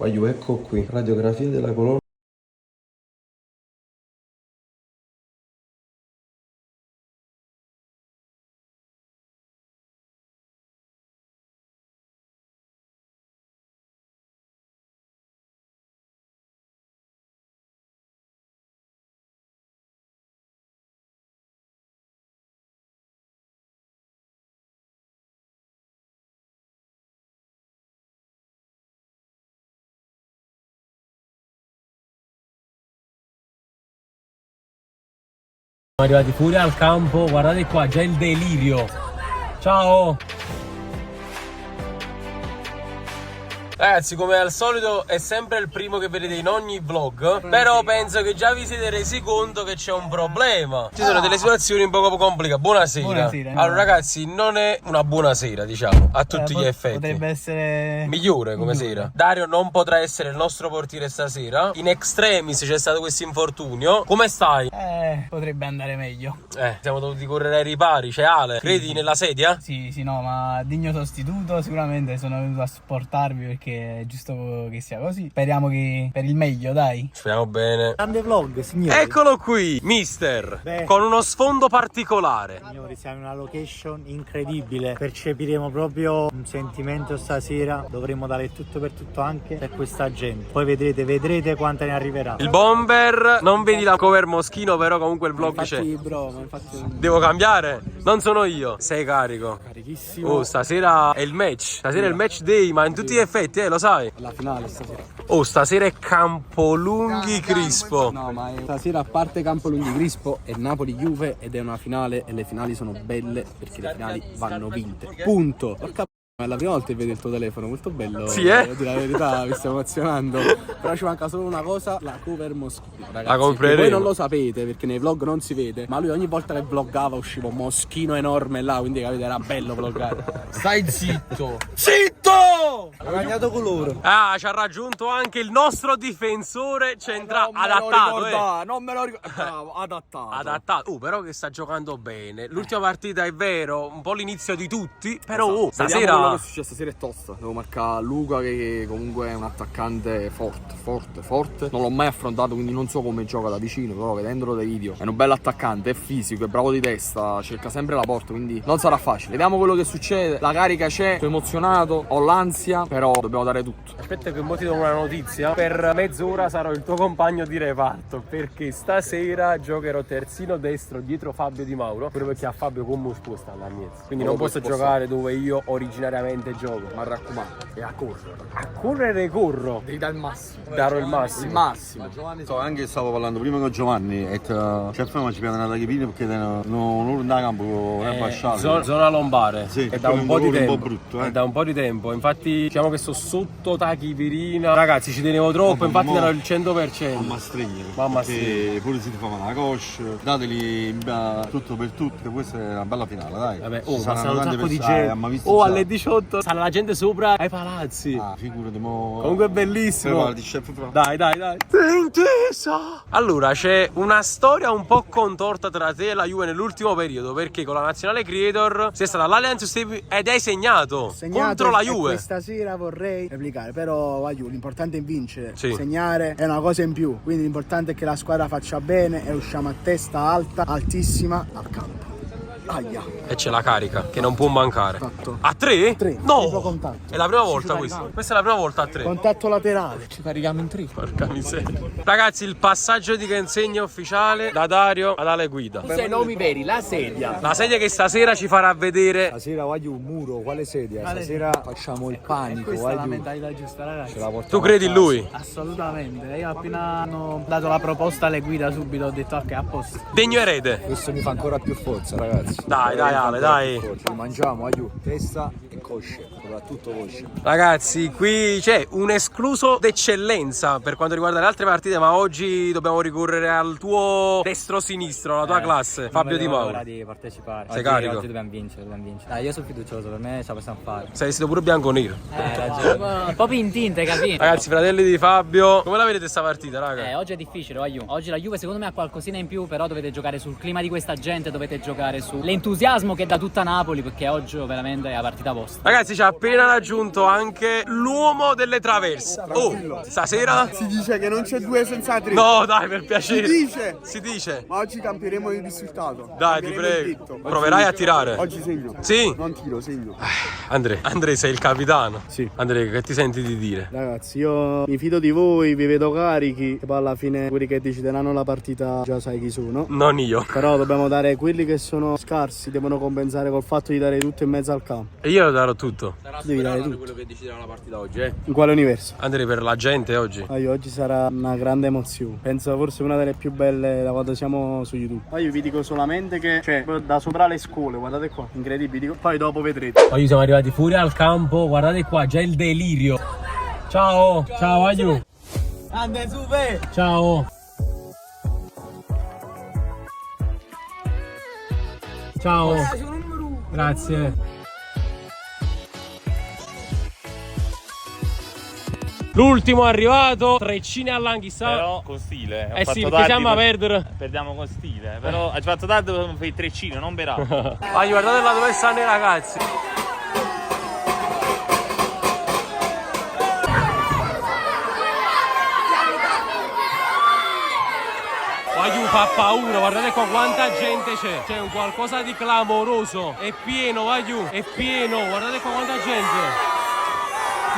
Voglio, ecco qui, radiografia della colonna. Siamo arrivati fuori al campo, guardate qua, già il delirio. Ciao! Ragazzi, come al solito è sempre il primo che vedete in ogni vlog. Però penso che già vi siete resi conto che c'è un problema. Ci sono delle situazioni un po' complicate. Buonasera. Buonasera. Allora ragazzi, non è una buona sera, diciamo, a tutti gli effetti. Potrebbe essere migliore come sera. Dario non potrà essere il nostro portiere stasera. In extremis c'è stato questo infortunio. Come stai? potrebbe andare meglio. Siamo dovuti correre ai ripari. C'è Ale. Credi nella sedia? Sì, no, ma digno sostituto. Sicuramente sono venuto a supportarvi perché è giusto che sia così. Speriamo che per il meglio, dai. Speriamo bene. Grande vlog, signori. Eccolo qui, mister. Beh. Con uno sfondo particolare. Signori, siamo in una location incredibile. Percepiremo proprio un sentimento stasera. Dovremo dare tutto per tutto anche per questa gente. Poi vedrete quanta ne arriverà. Il bomber. Non vedi la cover moschino, però comunque il vlog c'è. Bro, ma infatti Devo cambiare? Non sono io. Sei carico. carichissimo. Oh, stasera è il match. Stasera è il match day, ma in tutti gli effetti, lo sai. La finale stasera. Oh, stasera è Campolunghi Crispo. No, ma stasera a parte Campolunghi Crispo è Napoli-Juve ed è una finale e le finali sono belle perché le finali vanno vinte. Punto. Porca è la prima volta che vedo il tuo telefono, molto bello. Sì, devo dire la verità, mi sto emozionando. Però ci manca solo una cosa, la cover moschino, ragazzi. La compreremo. Voi non lo sapete perché nei vlog non si vede, ma lui ogni volta che vloggava usciva un moschino enorme là, quindi capite era bello vloggare. Stai zitto. Zitto! Ha cambiato colore. Ah, ci ha raggiunto anche il nostro difensore centrale adattato. Non me lo ricordo. Bravo, adattato. Adattato. Però che sta giocando bene. L'ultima partita è vero, un po' l'inizio di tutti. Però stasera. Quello che è successo stasera è tosta. Devo marcare Luca che comunque è un attaccante forte. Non l'ho mai affrontato, quindi non so come gioca da vicino, però vedendolo dai video è un bel attaccante, è fisico, è bravo di testa, cerca sempre la porta, quindi non sarà facile. Vediamo quello che succede. La carica c'è, sono emozionato, ho l'ansia, però dobbiamo dare tutto. Aspetta che mo ti do una notizia. Per mezz'ora sarò il tuo compagno di reparto, perché stasera giocherò terzino destro dietro Fabio Di Mauro, pure perché a Fabio come sposta alla mia. Quindi non posso giocare dove io originariamente gioco. Ma raccomando, e a correre. A correre corro. Devi dare il massimo. Darò il massimo. Il massimo. Anche stavo parlando prima con Giovanni e ci piano una chipina perché non da campo non è basciato. Zona lombare. Sì, è da un po' di tempo. Un po' brutto, È da un po' di tempo. Infatti diciamo che sto sotto tachipirina. Ragazzi, ci tenevo troppo, infatti darò il 100%. Mamma stringere. Mamma perché pure se ti fa male la coscia, dateli tutto per tutti, questa è una bella finale, dai. Vabbè, Ci saranno passano un tante sacco di persone, gente. ma visto Oh, già. alle 18 sarà la gente sopra ai palazzi. Ah, figurati, mo. Comunque è bellissimo. Preparati, chef. Dai. Intesa. Allora, c'è una storia un po' contorta tra te e la Juve nell'ultimo periodo, perché con la nazionale creator sei stata all'Allianz Stadium ed hai segnato contro la Juve. Questa sera vorrei replicare, però l'importante è vincere, Sì. segnare è una cosa in più, quindi l'importante è che la squadra faccia bene e usciamo a testa alta, altissima al campo. Aia. E c'è la carica che non può mancare. Esatto. A 3? Tre, No! triplo contatto. È la prima volta questa. Questa è la prima volta a 3. Contatto laterale. Ci carichiamo in tre. Porca miseria. Ragazzi, il passaggio di consegna ufficiale da Dario ad Ale Guida. Sei nomi veri, la sedia. La sedia che stasera ci farà vedere. Stasera voglio un muro, quale sedia? Stasera facciamo il panico, Questa è la voglio. mentalità giusta, ragazzi. Tu credi in lui? Assolutamente. Io appena hanno dato la proposta alle guida subito ho detto ok, a posto. Degno erede. Questo mi fa ancora più forza, ragazzi. Dai, Ale, dai. Li mangiamo, voglio testa e cosce, soprattutto cosce. Ragazzi, qui c'è un escluso d'eccellenza per quanto riguarda le altre partite, ma oggi dobbiamo ricorrere al tuo destro-sinistro, alla tua classe, Fabio Di Mauro. Ora di partecipare. Sei carico? Oggi dobbiamo vincere. Dai, io sono fiducioso, per me ce la possiamo fare. Sei vestito pure bianco-nero. Ragione. Un po' più in tinte, capito? Ragazzi, fratelli di Fabio, come la vedete sta partita, raga? Oggi è difficile, la Juve. Oggi la Juve secondo me ha qualcosina in più, però dovete giocare sul clima di questa gente, dovete giocare sull'entusiasmo che dà tutta Napoli, perché oggi veramente è la partita vostra. Ragazzi, c'ha appena raggiunto anche l'uomo delle traverse. Oh, stasera? Si dice che non c'è 2 senza 3. No, dai, per piacere. Si dice. Si Ma oggi cambieremo il risultato. Dai, ti prego. Proverai a tirare? Oggi segno. Sì? Non tiro, segno. Andrea, sei il capitano. Sì. Andrea, che ti senti di dire? Ragazzi, io mi fido di voi, vi vedo carichi. E poi alla fine quelli che decideranno la partita già sai chi sono. Non io. Però dobbiamo dare quelli che sono scarsi, devono compensare col fatto di dare tutto in mezzo al campo. E io darò tutto. Devi dare tutto. quello che deciderà la partita oggi, eh? In quale universo? Andrea, per la gente oggi. Oggi sarà una grande emozione. Penso forse una delle più belle da quando siamo su YouTube. Io vi dico solamente che, cioè, da sopra le scuole, guardate qua, incredibile. Poi dopo vedrete. Oggi siamo arrivati fuori al campo, guardate qua, già il delirio. Ciao, ciao Aiu. Ande su, ve! Ciao. Ciao. Grazie. L'ultimo arrivato, treccine all'anghissà. Però con stile. Eh sì, perché siamo a perdere. Perdiamo con stile. Però hai fatto tardi per il treccino, non per altro. Guardate là dove stanno i ragazzi. Aiu, fa paura, guardate qua quanta gente c'è. C'è un qualcosa di clamoroso. È pieno, Aiu, è pieno. Guardate qua quanta gente.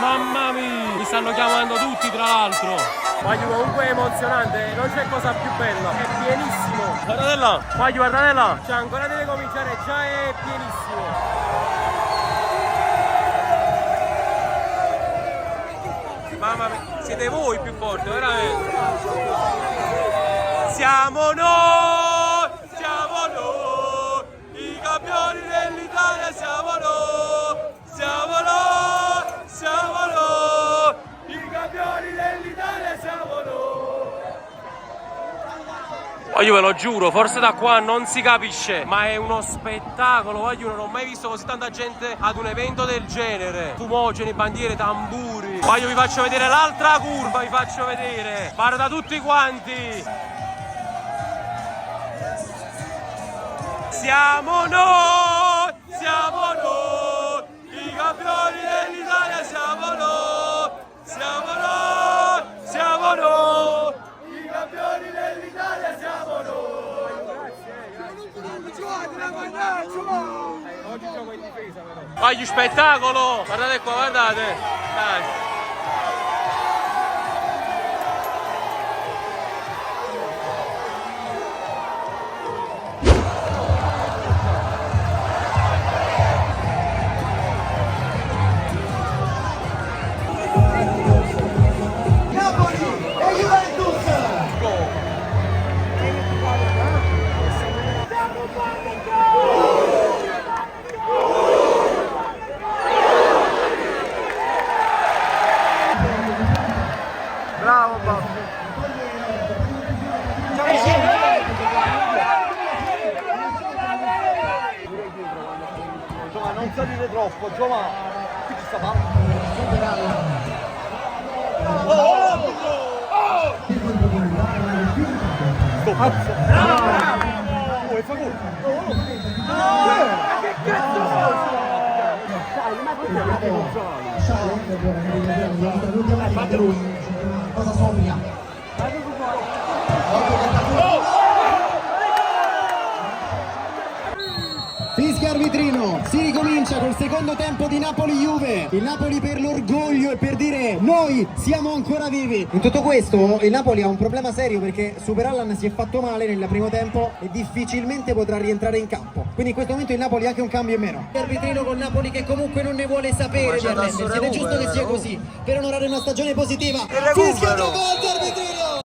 Mamma mia, mi stanno chiamando tutti tra l'altro. Aiu, comunque è emozionante, non c'è cosa più bella. È pienissimo. Guardate là. Aiu, guardate là. Cioè ancora deve cominciare, già è pienissimo. Mamma mia, siete voi più forti, veramente. Siamo noi, i campioni dell'Italia, siamo noi, i campioni dell'Italia, siamo noi. Io ve lo giuro, forse da qua non si capisce, ma è uno spettacolo, io non ho mai visto così tanta gente ad un evento del genere. Fumogeni, bandiere, tamburi. Io vi faccio vedere l'altra curva, vi faccio vedere. Guarda tutti quanti. Siamo noi, i campioni dell'Italia, siamo noi, i campioni dell'Italia, siamo noi. Oggi gioco in difesa però. Vai, spettacolo, guardate qua, guardate, dai. Bravo Bob. Giova, non salire troppo, Giova. Qui ci sta male. Fischia arbitrino, si ricomincia col secondo tempo di Napoli-Juve. Il Napoli per l'orgoglio e per dire noi siamo ancora vivi. In tutto questo il Napoli ha un problema serio perché Superallan si è fatto male nel primo tempo e difficilmente potrà rientrare in campo. Quindi in questo momento il Napoli ha anche un cambio in meno. Arbitrino con Napoli che comunque non ne vuole sapere di arrendersi ed è giusto che sia così per onorare una stagione positiva. Fischia tre volte arbitrino!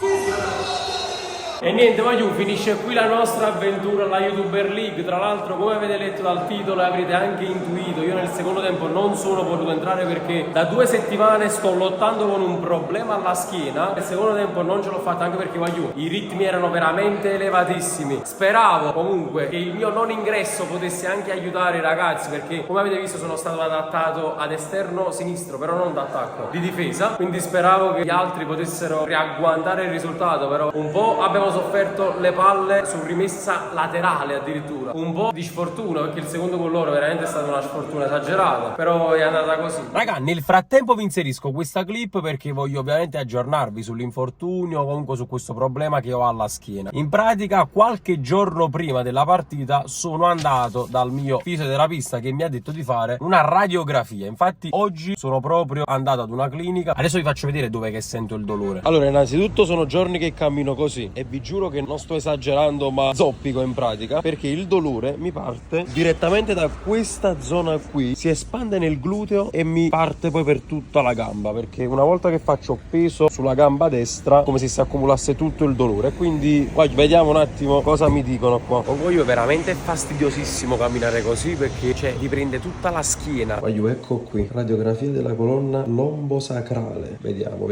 E niente, Maiu, finisce qui la nostra avventura alla YouTuber League. Tra l'altro, come avete letto dal titolo e avrete anche intuito, io nel secondo tempo non sono potuto entrare perché da 2 settimane sto lottando con un problema alla schiena. Nel secondo tempo non ce l'ho fatta anche perché, Maiu, i ritmi erano veramente elevatissimi. Speravo comunque che il mio non ingresso potesse anche aiutare i ragazzi, perché come avete visto sono stato adattato ad esterno sinistro, però non d'attacco, di difesa. Quindi speravo che gli altri potessero riagguantare il risultato, però un po' abbiamo abbiamo sofferto le palle su rimessa laterale addirittura. Un po' di sfortuna, perché il secondo con loro veramente è stata una sfortuna esagerata, però è andata così. Raga, nel frattempo vi inserisco questa clip perché voglio ovviamente aggiornarvi sull'infortunio o comunque su questo problema che ho alla schiena. In pratica, qualche giorno prima della partita sono andato dal mio fisioterapista che mi ha detto di fare una radiografia. Infatti oggi sono proprio andato ad una clinica. Adesso vi faccio vedere dove che sento il dolore. Allora, innanzitutto sono giorni che cammino così e vi giuro che non sto esagerando, ma zoppico in pratica, perché il dolore mi parte direttamente da questa zona qui, si espande nel gluteo e mi parte poi per tutta la gamba, perché una volta che faccio peso sulla gamba destra come se si accumulasse tutto il dolore. Quindi vediamo un attimo cosa mi dicono qua. Poi è veramente fastidiosissimo camminare così, perché ti prende tutta la schiena. Ecco qui, radiografia della colonna lombosacrale. Vediamo.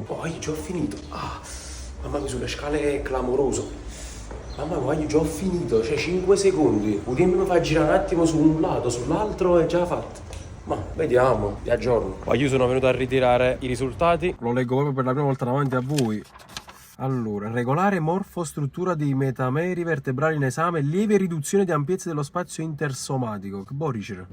Oh, io già ho finito. Mamma mia, sulle scale è clamoroso. Mamma mia, io già ho finito, 5 secondi. Potremmo mi fa girare un attimo su un lato, sull'altro è già fatto. Ma vediamo, vi aggiorno. Io sono venuto a ritirare i risultati. Lo leggo proprio per la prima volta davanti a voi. Allora, regolare morfostruttura dei metameri vertebrali in esame, lieve riduzione di ampiezza dello spazio intersomatico. Che boricer.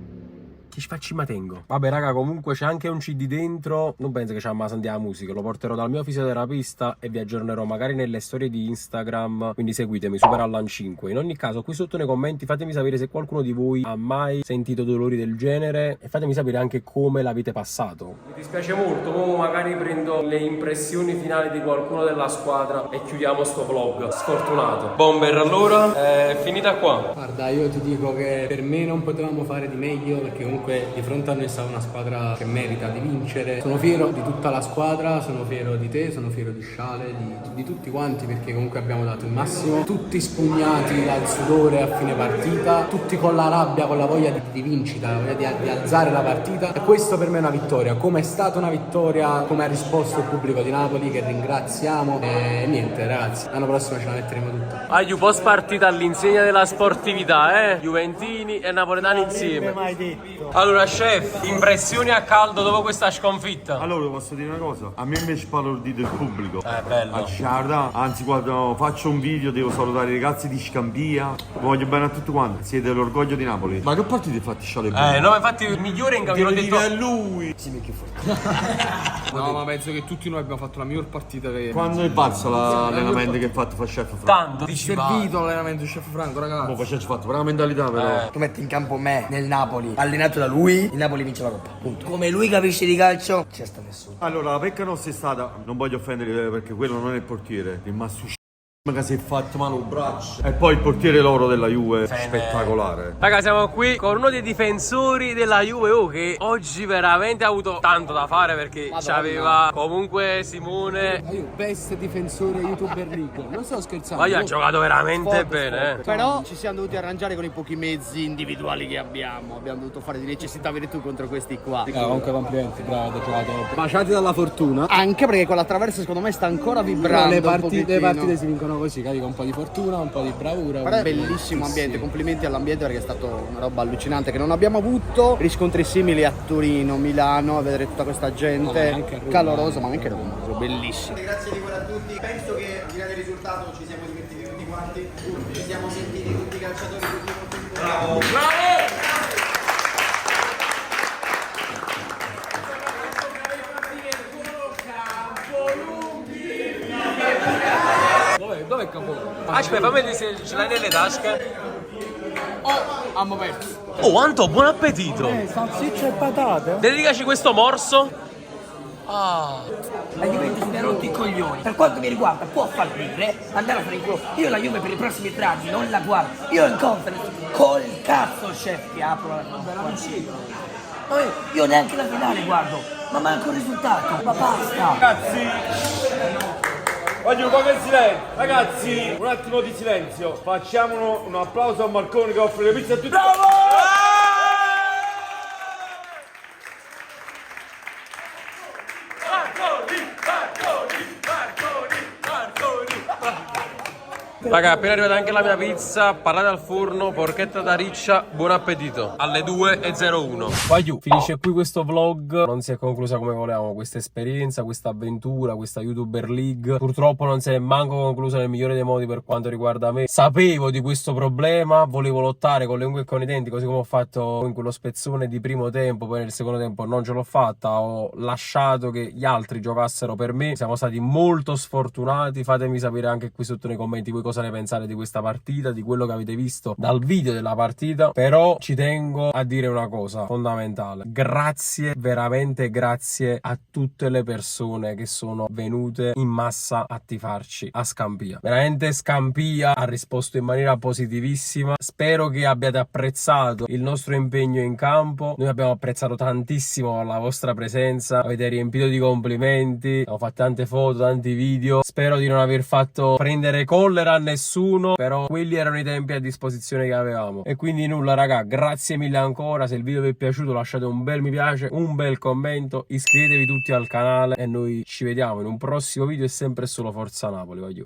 Che facci ma tengo. Vabbè raga, comunque c'è anche un CD dentro. Non penso che c'è ma sentire la musica. Lo porterò dal mio fisioterapista e vi aggiornerò magari nelle storie di Instagram. Quindi seguitemi, Super Allan 5. In ogni caso, qui sotto nei commenti fatemi sapere se qualcuno di voi ha mai sentito dolori del genere e fatemi sapere anche come l'avete passato. Mi dispiace molto, ma magari prendo le impressioni finali di qualcuno della squadra e chiudiamo sto vlog. Sfortunato. Bomber, allora è finita qua. Guarda, io ti dico che per me non potevamo fare di meglio, perché comunque di fronte a noi sta una squadra che merita di vincere. Sono fiero di tutta la squadra, sono fiero di te, sono fiero di Sciale, di tutti quanti, perché comunque abbiamo dato il massimo, tutti spugnati dal sudore a fine partita, tutti con la rabbia, con la voglia di vincita, la voglia di alzare la partita, e questo per me è una vittoria. Come è stata una vittoria, come ha risposto il pubblico di Napoli, che ringraziamo, e niente ragazzi, l'anno prossimo ce la metteremo tutta. Post partita all'insegna della sportività, Juventini e napoletani insieme. Mai detto. Allora chef, impressioni a caldo dopo questa sconfitta? Allora posso dire una cosa, a me invece parlo del pubblico. Bello. Anzi, quando faccio un video devo salutare i ragazzi di Scampia. Voglio bene a tutti quanti, siete l'orgoglio di Napoli. Ma che partite hai fatto Sciale? No, infatti il migliore in campo. Lo dico a lui. No, ma penso che tutti noi abbiamo fatto la miglior partita che... Quando è pazzo l'allenamento che ha fatto fa chef Franco? Tanto. Servito l'allenamento di chef Franco, ragazzi. Poi ci ha fatto per la mentalità però. Tu metti in campo me nel Napoli, allenato da lui, il Napoli vince la Coppa. Punto. Come lui capisce di calcio, c'è sta nessuno. Allora, la pecca nostra è stata, non voglio offendere perché quello non è il portiere, il Massu che si è fatto male un braccio. E poi il portiere loro della Juve, spettacolare. Raga, siamo qui con uno dei difensori della Juve che oggi veramente ha avuto tanto da fare, perché c'aveva comunque Simone. Io best difensore YouTuber League, non sto scherzando. Ma io ha giocato veramente bene. Però ci siamo dovuti arrangiare con i pochi mezzi individuali che abbiamo dovuto fare di necessità virtù contro questi qua. Comunque complimenti, bravo, hai giocato. Baciati dalla fortuna. Anche perché con l'attraverso secondo me sta ancora vibrando. Le partite si vincono così, con un po' di fortuna, un po' di bravura. Guarda, bellissimo ambiente, complimenti all'ambiente perché è stato una roba allucinante che non abbiamo avuto riscontri simili a Torino, Milano, a vedere tutta questa gente calorosa, ma anche Roma, bellissimo. Grazie di cuore a tutti, penso che al di là del risultato ci siamo divertiti tutti quanti, ci siamo sentiti tutti i calciatori tutti molto importanti. Bravo! Dov'è il capo? Aspetta, fammi vedere se ce l'hai nelle tasche. Abbiamo perso. Oh Anto, buon appetito! Salsiccia e patate. Dedicaci questo morso. La Juventus mi ha rotto i coglioni. Per quanto mi riguarda può fallire, andare a fare il culo. Io la Juve per i prossimi 3 anni non la guardo. Io in conference col cazzo chef che apro la io neanche la finale guardo, ma manco il risultato, ma basta. Ragazzi, voglio un po' di silenzio. Ragazzi, un attimo di silenzio. Facciamo un applauso a Marconi che offre le pizze a tutti. Bravo! Raga, appena arrivata anche la mia pizza, pallata al forno, porchetta da riccia, buon appetito. Alle 2:01. Vai giù, finisce qui questo vlog. Non si è conclusa come volevamo questa esperienza, questa avventura, questa YouTuber League. Purtroppo non se ne è manco conclusa nel migliore dei modi per quanto riguarda me. Sapevo di questo problema, volevo lottare con le unghie e con i denti, così come ho fatto in quello spezzone di primo tempo. Poi nel secondo tempo non ce l'ho fatta, ho lasciato che gli altri giocassero per me. Siamo stati molto sfortunati. Fatemi sapere anche qui sotto nei commenti voi cosa ne pensate di questa partita, di quello che avete visto dal video della partita. Però ci tengo a dire una cosa fondamentale: grazie, veramente grazie a tutte le persone che sono venute in massa a tifarci a Scampia. Veramente Scampia ha risposto in maniera positivissima. Spero che abbiate apprezzato il nostro impegno in campo. Noi abbiamo apprezzato tantissimo la vostra presenza, avete riempito di complimenti, abbiamo fatto tante foto, tanti video. Spero di non aver fatto prendere collera a nessuno, però quelli erano i tempi a disposizione che avevamo. E quindi nulla raga, grazie mille ancora. Se il video vi è piaciuto lasciate un bel mi piace, un bel commento, iscrivetevi tutti al canale e noi ci vediamo in un prossimo video. E sempre solo Forza Napoli, voglio.